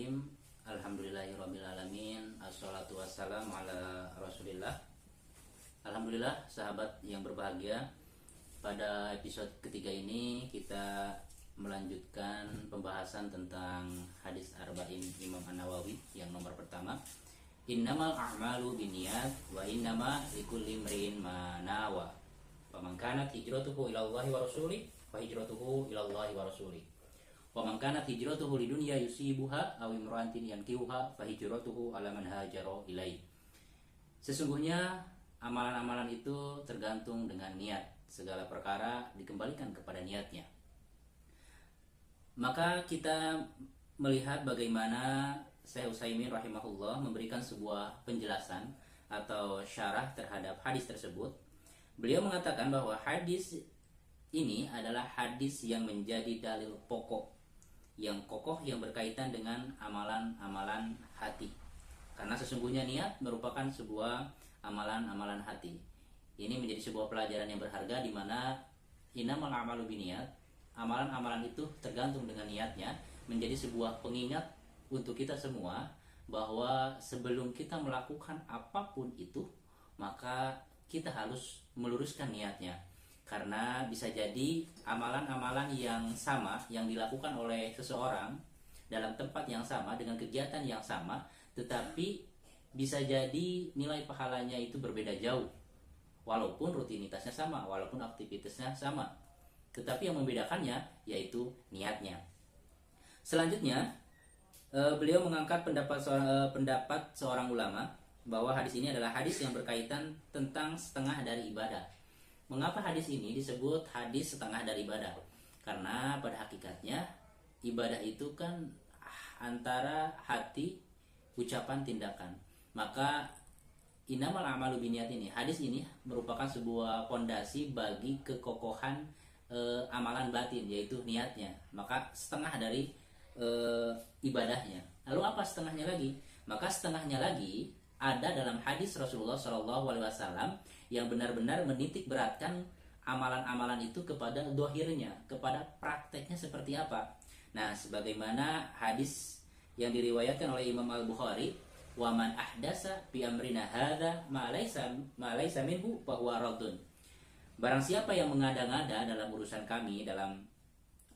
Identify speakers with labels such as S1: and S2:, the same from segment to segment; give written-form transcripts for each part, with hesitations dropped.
S1: Bismillahirrahmanirrahim. Alhamdulillahirrabbilalamin. Assalatu wassalamu ala rasulillah. Alhamdulillah sahabat yang berbahagia, pada episode ketiga ini kita melanjutkan pembahasan tentang hadis arba'in Imam An-Nawawi yang nomor pertama, innamal a'malu binniyat wa innama likulli imrin ma nawa. Faman kanat hijratuhu ilallahi wa rasulih fa hijratuhu ilallahi wa rasulih. Wa man kanat hijratuhu lidunya yusibuha aw imra'atin yankihuha fa hijratuhu ala man hajara ilaihi. Sesungguhnya amalan-amalan itu tergantung dengan niat. Segala perkara dikembalikan kepada niatnya. Maka kita melihat bagaimana Syekh Utsaimin rahimahullah memberikan sebuah penjelasan atau syarah terhadap hadis tersebut. Beliau mengatakan bahwa hadis ini adalah hadis yang menjadi dalil pokok yang kokoh yang berkaitan dengan amalan-amalan hati. Karena sesungguhnya niat merupakan sebuah amalan-amalan hati. Ini menjadi sebuah pelajaran yang berharga di mana innamal a'malu binniyat, amalan-amalan itu tergantung dengan niatnya, menjadi sebuah pengingat untuk kita semua bahwa sebelum kita melakukan apapun itu, maka kita harus meluruskan niatnya. Karena bisa jadi amalan-amalan yang sama yang dilakukan oleh seseorang dalam tempat yang sama dengan kegiatan yang sama, tetapi bisa jadi nilai pahalanya itu berbeda jauh. Walaupun rutinitasnya sama, walaupun aktivitasnya sama, tetapi yang membedakannya yaitu niatnya. Selanjutnya, beliau mengangkat pendapat seorang ulama bahwa hadis ini adalah hadis yang berkaitan tentang setengah dari ibadah. Mengapa hadis ini disebut hadis setengah dari ibadah? Karena pada hakikatnya ibadah itu kan antara hati, ucapan, tindakan. Maka innamal a'malu binniyat ini, hadis ini merupakan sebuah fondasi bagi kekokohan amalan batin, yaitu niatnya. Maka setengah dari ibadahnya. Lalu apa setengahnya lagi? Maka setengahnya lagi ada dalam hadis Rasulullah SAW yang benar-benar menitik beratkan amalan-amalan itu kepada dohirnya, kepada prakteknya seperti apa. Nah, sebagaimana hadis yang diriwayatkan oleh Imam Al-Bukhari, wa man ahdasa fi amrina hadza ma laysa minhu fa huwa raddun. Barang siapa yang mengada-ngada dalam urusan kami, dalam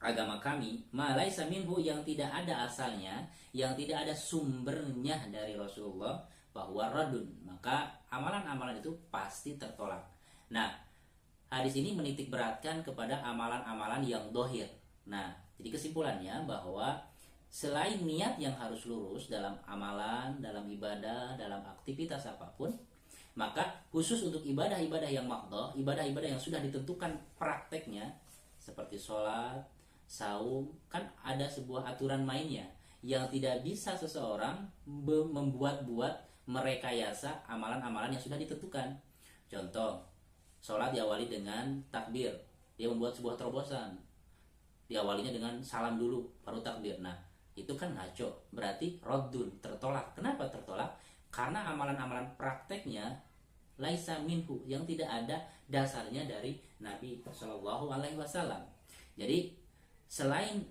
S1: agama kami, ma laysa minhu, yang tidak ada asalnya, yang tidak ada sumbernya dari Rasulullah, bahwa radun, maka amalan-amalan itu pasti tertolak. Nah, hadis ini menitik beratkan kepada amalan-amalan yang dohir. Nah, jadi kesimpulannya bahwa selain niat yang harus lurus dalam amalan, dalam ibadah, dalam aktivitas apapun, maka khusus untuk ibadah-ibadah yang makdoh, ibadah-ibadah yang sudah ditentukan prakteknya, seperti sholat, saum, kan ada sebuah aturan mainnya yang tidak bisa seseorang membuat-buat, merekayasa amalan-amalan yang sudah ditentukan. Contoh, sholat diawali dengan takbir, dia membuat sebuah terobosan, diawalinya dengan salam dulu baru takbir. Nah, itu kan ngaco, berarti raddun, tertolak. Kenapa tertolak? Karena amalan-amalan prakteknya laisa minhu, yang tidak ada dasarnya dari Nabi Shallallahu Alaihi Wasallam. Jadi selain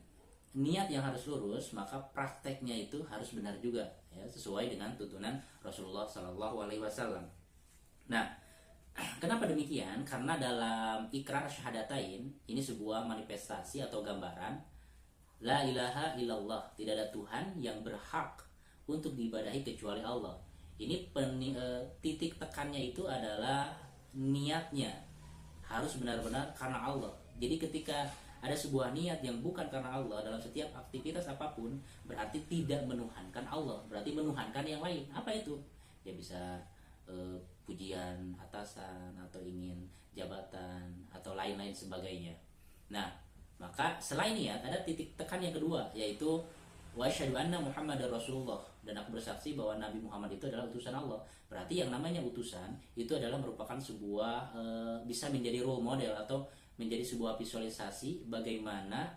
S1: niat yang harus lurus, maka prakteknya itu harus benar juga, ya, sesuai dengan tuntunan Rasulullah Shallallahu Alaihi Wasallam. Nah, kenapa demikian? Karena dalam ikrar syahadatain ini sebuah manifestasi atau gambaran la ilaha illallah, tidak ada Tuhan yang berhak untuk diibadahi kecuali Allah. Ini titik tekannya itu adalah niatnya harus benar-benar karena Allah. Jadi ketika ada sebuah niat yang bukan karena Allah dalam setiap aktivitas apapun, berarti tidak menuhankan Allah, berarti menuhankan yang lain. Apa itu? Ya bisa pujian atasan, atau ingin jabatan, atau lain-lain sebagainya. Nah, maka selain niat ada titik tekan yang kedua, yaitu wa asyhadu anna Muhammadar Rasulullah, dan aku bersaksi bahwa Nabi Muhammad itu adalah utusan Allah. Berarti yang namanya utusan itu adalah merupakan sebuah bisa menjadi role model atau menjadi sebuah visualisasi bagaimana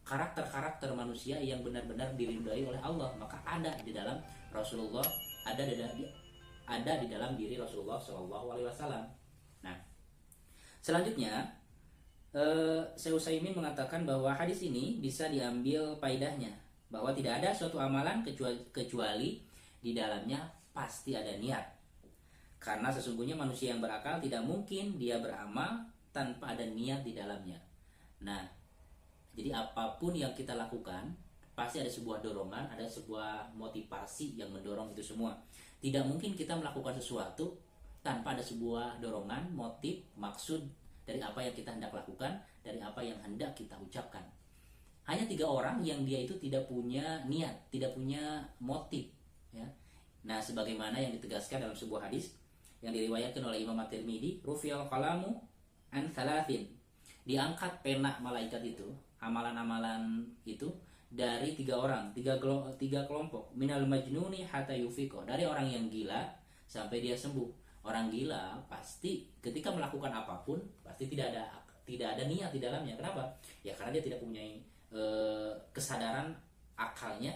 S1: karakter-karakter manusia yang benar-benar diridhai oleh Allah. Maka ada di dalam Rasulullah, ada di dalam diri Rasulullah Shallallahu Alaihi Wasallam. Nah, selanjutnya Syekh Utsaimin mengatakan bahwa hadis ini bisa diambil faedahnya bahwa tidak ada suatu amalan kecuali di dalamnya pasti ada niat. Karena sesungguhnya manusia yang berakal tidak mungkin dia beramal tanpa ada niat di dalamnya. Nah, jadi apapun yang kita lakukan pasti ada sebuah dorongan, ada sebuah motivasi yang mendorong itu semua. Tidak mungkin kita melakukan sesuatu tanpa ada sebuah dorongan, motif, maksud dari apa yang kita hendak lakukan, dari apa yang hendak kita ucapkan. Hanya 3 orang yang dia itu tidak punya niat, tidak punya motif, ya. Nah, sebagaimana yang ditegaskan dalam sebuah hadis yang diriwayatkan oleh Imam At-Tirmidzi, rufi'al qalamu an thalathin. Diangkat pena malaikat itu, amalan-amalan itu dari 3 orang, 3 kelompok. Minal majnuni hatta yufiqo, dari orang yang gila sampai dia sembuh. Orang gila pasti ketika melakukan apapun pasti tidak ada niat di dalamnya. Kenapa? Ya karena dia tidak punya kesadaran akalnya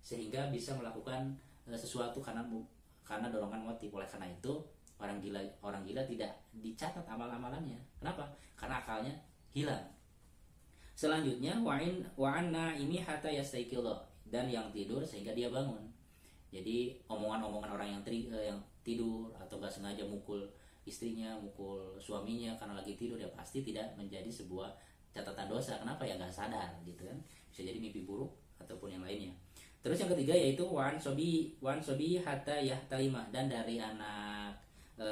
S1: sehingga bisa melakukan sesuatu karena dorongan motif. Oleh karena itu orang gila tidak dicatat amal-amalannya. Kenapa? Karena akalnya hilang. Selanjutnya wa'an naimi hatta yastaiqidha, dan yang tidur sehingga dia bangun. Jadi omongan-omongan orang yang tidur atau gak sengaja mukul istrinya, mukul suaminya karena lagi tidur, ya pasti tidak menjadi sebuah catatan dosa. Kenapa? Ya gak sadar gitu kan. Bisa jadi mimpi buruk ataupun yang lainnya. Terus yang ketiga yaitu wa'an sobi hatta yahtalimah, dan dari anak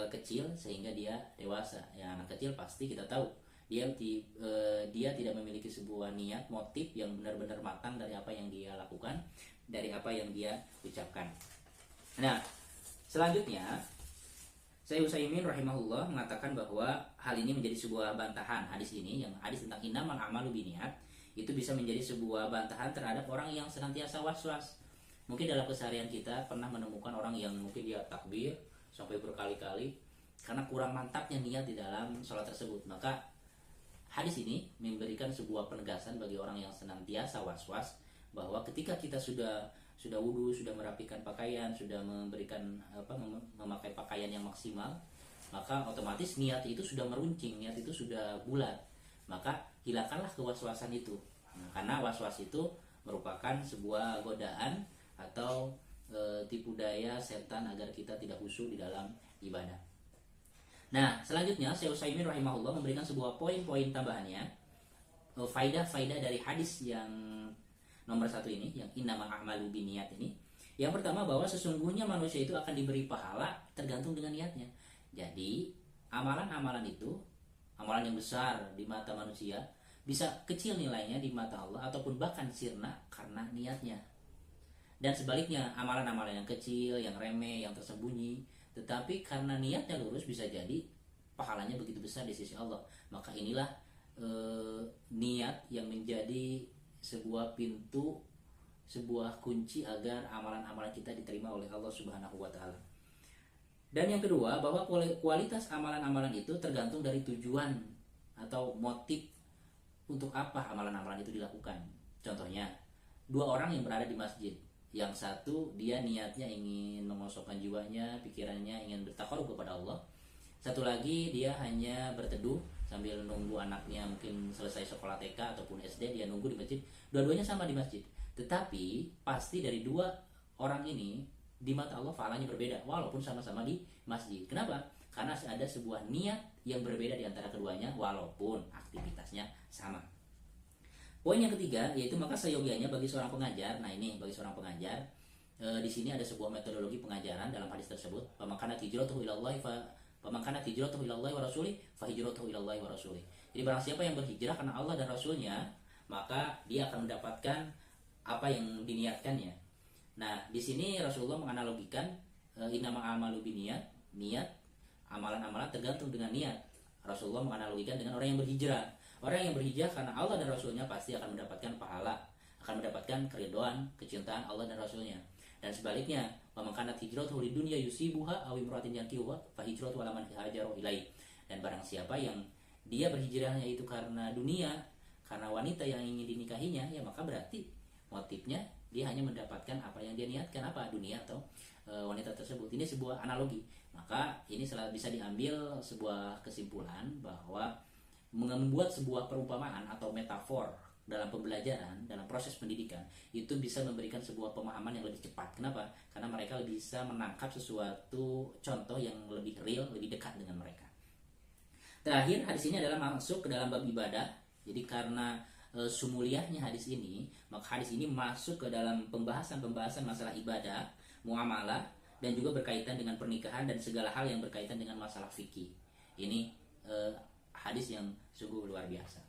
S1: kecil sehingga dia dewasa. Ya anak kecil pasti kita tahu dia tidak memiliki sebuah niat, motif yang benar-benar matang dari apa yang dia lakukan, dari apa yang dia ucapkan. Nah, selanjutnya Syekh Utsaimin rahimahullah mengatakan bahwa hal ini menjadi sebuah bantahan. Hadis ini, yang hadis tentang innamal a'malu binniyat, itu bisa menjadi sebuah bantahan terhadap orang yang senantiasa was-was. Mungkin dalam keseharian kita pernah menemukan orang yang mungkin dia takbir sampai berkali-kali karena kurang mantapnya niat di dalam sholat tersebut. Maka hadis ini memberikan sebuah penegasan bagi orang yang senantiasa was-was bahwa ketika kita sudah wudu, sudah merapikan pakaian, sudah memakai pakaian yang maksimal, maka otomatis niat itu sudah meruncing, niat itu sudah bulat. Maka hilangkanlah kewaswasan itu. Nah, karena was-was itu merupakan sebuah godaan atau tipu daya setan agar kita tidak khusyuk di dalam ibadah. Nah, selanjutnya Syekh Utsaimin rahimahullah memberikan sebuah poin-poin tambahannya, faidah-faidah dari hadis yang nomor 1 ini, yang innamal a'malu binniyat ini. Yang pertama, bahwa sesungguhnya manusia itu akan diberi pahala tergantung dengan niatnya. Jadi amalan-amalan itu, amalan yang besar di mata manusia, bisa kecil nilainya di mata Allah ataupun bahkan sirna karena niatnya. Dan sebaliknya, amalan-amalan yang kecil, yang remeh, yang tersembunyi, tetapi karena niatnya lurus, bisa jadi pahalanya begitu besar di sisi Allah. Maka inilah niat yang menjadi sebuah pintu, sebuah kunci agar amalan-amalan kita diterima oleh Allah Subhanahu wa taala. Dan yang kedua, bahwa kualitas amalan-amalan itu tergantung dari tujuan atau motif untuk apa amalan-amalan itu dilakukan. Contohnya, 2 orang yang berada di masjid. Yang satu dia niatnya ingin mengosongkan jiwanya, pikirannya ingin bertakarub kepada Allah. Satu lagi dia hanya berteduh sambil nunggu anaknya mungkin selesai sekolah TK ataupun SD, dia nunggu di masjid. Dua-duanya sama di masjid. Tetapi pasti dari 2 orang ini di mata Allah pahalanya berbeda walaupun sama-sama di masjid. Kenapa? Karena ada sebuah niat yang berbeda di antara keduanya walaupun aktivitasnya sama. Poin yang ketiga yaitu maka seyogianya bagi seorang pengajar. Nah, ini bagi seorang pengajar, di sini ada sebuah metodologi pengajaran dalam hadis tersebut. Pamakana hijratuhu ilallahi wa rasulih fa hijratuhu ilallahi wa rasulih. Jadi barang siapa yang berhijrah karena Allah dan Rasulnya, maka dia akan mendapatkan apa yang diniatkannya. Nah, di sini Rasulullah menganalogikan innamal a'malu binniyat, niat, amalan-amalan tergantung dengan niat. Rasulullah menganalogikan dengan orang yang berhijrah. Orang yang berhijrah karena Allah dan Rasulnya pasti akan mendapatkan pahala, akan mendapatkan keridhaan, kecintaan Allah dan Rasulnya. Dan sebaliknya, wa man kanat hijratuhu lidunya yusibuha aw imra'atin yankihuha fa hijratuhu ila man hajaru ilaihi. Dan barang siapa yang dia berhijrahnya itu karena dunia, karena wanita yang ingin dinikahinya, ya maka berarti motifnya dia hanya mendapatkan apa yang dia niatkan, apa dunia atau wanita tersebut. Ini sebuah analogi. Maka ini bisa diambil sebuah kesimpulan bahwa membuat sebuah perumpamaan atau metafor dalam pembelajaran, dalam proses pendidikan, itu bisa memberikan sebuah pemahaman yang lebih cepat. Kenapa? Karena mereka bisa menangkap sesuatu contoh yang lebih real, lebih dekat dengan mereka. Terakhir, hadis ini adalah masuk ke dalam bab ibadah. Jadi karena sumuliahnya hadis ini, maka hadis ini masuk ke dalam pembahasan masalah ibadah, muamalah, dan juga berkaitan dengan pernikahan dan segala hal yang berkaitan dengan masalah fikih. Ini hadis yang sungguh luar biasa.